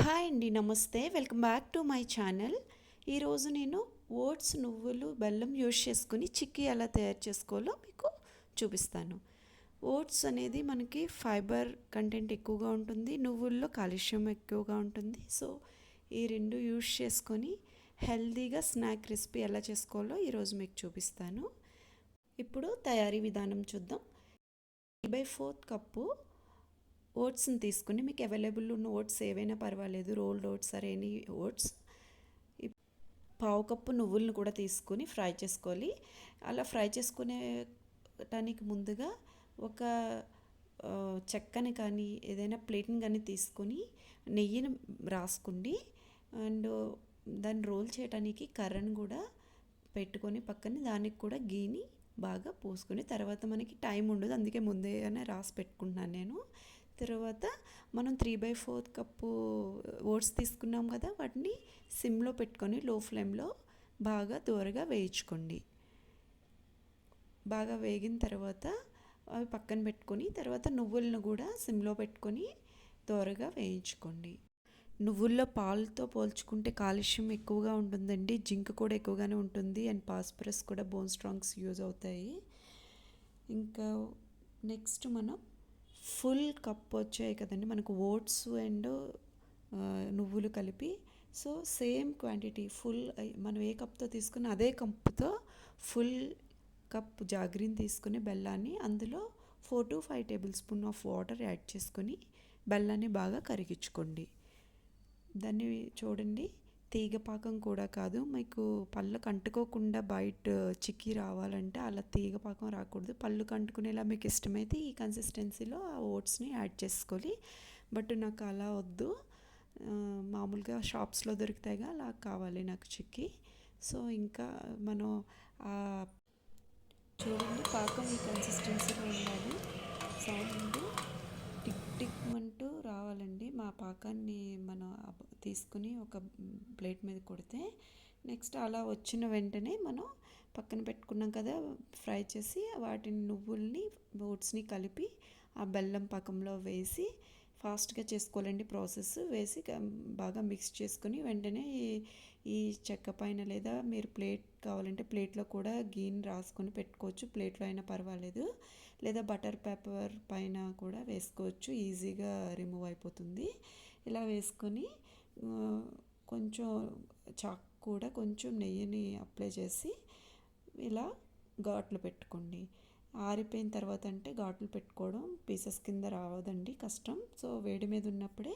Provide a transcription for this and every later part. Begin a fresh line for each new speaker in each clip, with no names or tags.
Hi అండి, నమస్తే. Welcome back to my channel. ఈరోజు నేను ఓట్స్, నువ్వులు, బెల్లం యూస్ చేసుకుని చిక్కీ ఎలా తయారు చేసుకోవాలో మీకు చూపిస్తాను. ఓట్స్ అనేది మనకి ఫైబర్ కంటెంట్ ఎక్కువగా ఉంటుంది, నువ్వుల్లో కాల్షియం ఎక్కువగా ఉంటుంది. సో ఈ రెండు యూస్ చేసుకొని హెల్తీగా స్నాక్ రెసిపీ ఎలా చేసుకోవాలో ఈరోజు మీకు చూపిస్తాను. ఇప్పుడు తయారీ విధానం చూద్దాం. 3/4 కప్పు ఓట్స్ని తీసుకుని, మీకు అవైలబుల్ ఉన్న ఓట్స్ ఏవైనా పర్వాలేదు, rolled oats or any oats. పావు కప్పు నువ్వులను కూడా తీసుకుని ఫ్రై చేసుకోవాలి. అలా ఫ్రై చేసుకునేటానికి ముందుగా ఒక చెక్కని కానీ ఏదైనా ప్లేట్ని కానీ తీసుకొని నెయ్యిని రాసుకోండి. అండ్ దాన్ని రోల్ చేయడానికి కర్రను కూడా పెట్టుకొని పక్కన దానికి కూడా గీని బాగా పోసుకొని, తర్వాత మనకి టైం ఉండదు, అందుకే ముందేగానే రాసి పెట్టుకుంటున్నాను నేను. తర్వాత మనం 3/4 కప్పు ఓట్స్ తీసుకున్నాం కదా, వాటిని సిమ్లో పెట్టుకొని లో ఫ్లేమ్లో బాగా దూరగా వేయించుకోండి. బాగా వేగిన తర్వాత అవి పక్కన పెట్టుకొని, తర్వాత నువ్వులను కూడా సిమ్లో పెట్టుకొని దూరగా వేయించుకోండి. నువ్వుల్లో పాలతో పోల్చుకుంటే కాల్షియం ఎక్కువగా ఉంటుందండి, జింక్ కూడా ఎక్కువగానే ఉంటుంది, అండ్ ఫాస్ఫరస్ కూడా బోన్ స్ట్రాంగ్స్ యూజ్ అవుతాయి. ఇంకా నెక్స్ట్ మనం ఫుల్ కప్ వచ్చాయి కదండి మనకు ఓట్స్ అండ్ నువ్వులు కలిపి. సో సేమ్ క్వాంటిటీ ఫుల్ మనం ఏ కప్తో తీసుకుని అదే కప్తో ఫుల్ కప్ జాగ్రీని తీసుకుని బెల్లాన్ని అందులో 4 to 5 table spoon of water add చేసుకొని బెల్లాన్ని బాగా కరిగించుకోండి. దాన్ని చూడండి, తీగ పాకం కూడా కాదు, మీకు పళ్ళకు అంటుకోకుండా బయట చిక్కీ రావాలంటే అలా తీగ పాకం రాకూడదు. పళ్ళుకు అంటుకునేలా మీకు ఇష్టమైతే ఈ కన్సిస్టెన్సీలో ఆ ఓట్స్ని యాడ్ చేసుకోవాలి. బట్ నాకు అలా వద్దు, మామూలుగా షాప్స్లో దొరుకుతాయిగా అలా కావాలి నాకు చిక్కీ. సో ఇంకా మనం చూడండి, పాకం ఈ కన్సిస్టెన్సీలో ఉండాలి. సౌండ్ టిక్ టిక్ అంటూ రావాలండి. మా పాకాన్ని మనం తీసుకుని ఒక ప్లేట్ మీద కొడితే, నెక్స్ట్ అలా వచ్చిన వెంటనే మనం పక్కన పెట్టుకున్నాం కదా ఫ్రై చేసి, వాటిని నువ్వుల్ని ఓట్స్ని కలిపి ఆ బెల్లం పాకంలో వేసి ఫాస్ట్గా చేసుకోవాలండి ప్రాసెస్. వేసి బాగా మిక్స్ చేసుకొని వెంటనే ఈ చెక్క పైన, లేదా మీరు ప్లేట్ కావాలంటే ప్లేట్లో కూడా గీని రాసుకొని పెట్టుకోవచ్చు, ప్లేట్లో అయినా పర్వాలేదు, లేదా బటర్ పేపర్ పైన కూడా వేసుకోవచ్చు, ఈజీగా రిమూవ్ అయిపోతుంది. ఇలా వేసుకొని కొంచెం చాక్ కూడా కొంచెం నెయ్యిని అప్లై చేసి ఇలా ఘాట్లు పెట్టుకోండి. ఆరిపోయిన తర్వాత అంటే ఘాట్లు పెట్టుకోవడం పీసెస్ కింద రావదండి, కష్టం. సో వేడి మీద ఉన్నప్పుడే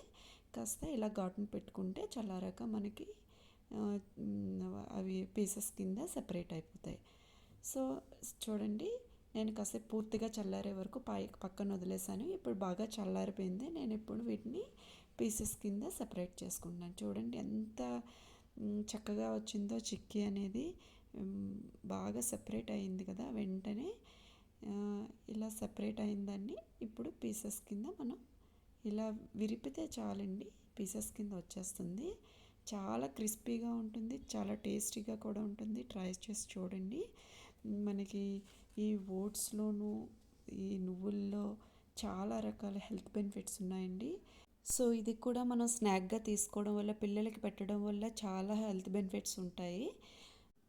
కాస్త ఇలా ఘాటును పెట్టుకుంటే చల్లారాక మనకి అవి పీసెస్ కింద సెపరేట్ అయిపోతాయి. సో చూడండి, నేను కాసేపు పూర్తిగా చల్లారే వరకు పక్కన వదిలేసాను. ఇప్పుడు బాగా చల్లారిపోయింది. నేను ఇప్పుడు వీటిని పీసెస్ కింద సెపరేట్ చేసుకుంటున్నాను. చూడండి ఎంత చక్కగా వచ్చిందో చిక్కీ అనేది, బాగా సెపరేట్ అయింది కదా వెంటనే. ఇలా సెపరేట్ అయిందాన్ని ఇప్పుడు పీసెస్ కింద మనం ఇలా విరిపితే చాలండి, పీసెస్ కింద వచ్చేస్తుంది. చాలా క్రిస్పీగా ఉంటుంది, చాలా టేస్టీగా కూడా ఉంటుంది. ట్రై చేసి చూడండి. మనకి ఈ ఓట్స్లోను ఈ నువ్వుల్లో చాలా రకాల హెల్త్ బెనిఫిట్స్ ఉన్నాయండి. సో ఇది కూడా మనం స్నాక్గా తీసుకోవడం వల్ల, పిల్లలకి పెట్టడం వల్ల చాలా హెల్త్ బెనిఫిట్స్ ఉంటాయి.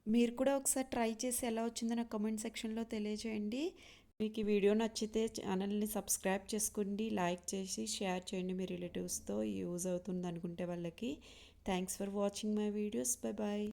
మీరు కూడా ఒకసారి ట్రై చేసి ఎలా వచ్చిందో నాకు కామెంట్ సెక్షన్లో తెలియజేయండి. మీకు ఈ వీడియో నచ్చితే ఛానల్ని సబ్స్క్రైబ్ చేసుకోండి, లైక్ చేసి షేర్ చేయండి మీ రిలేటివ్స్తో, యూజ్ అవుతుంది అనుకుంటే వాళ్ళకి. Thanks for watching my videos. Bye bye.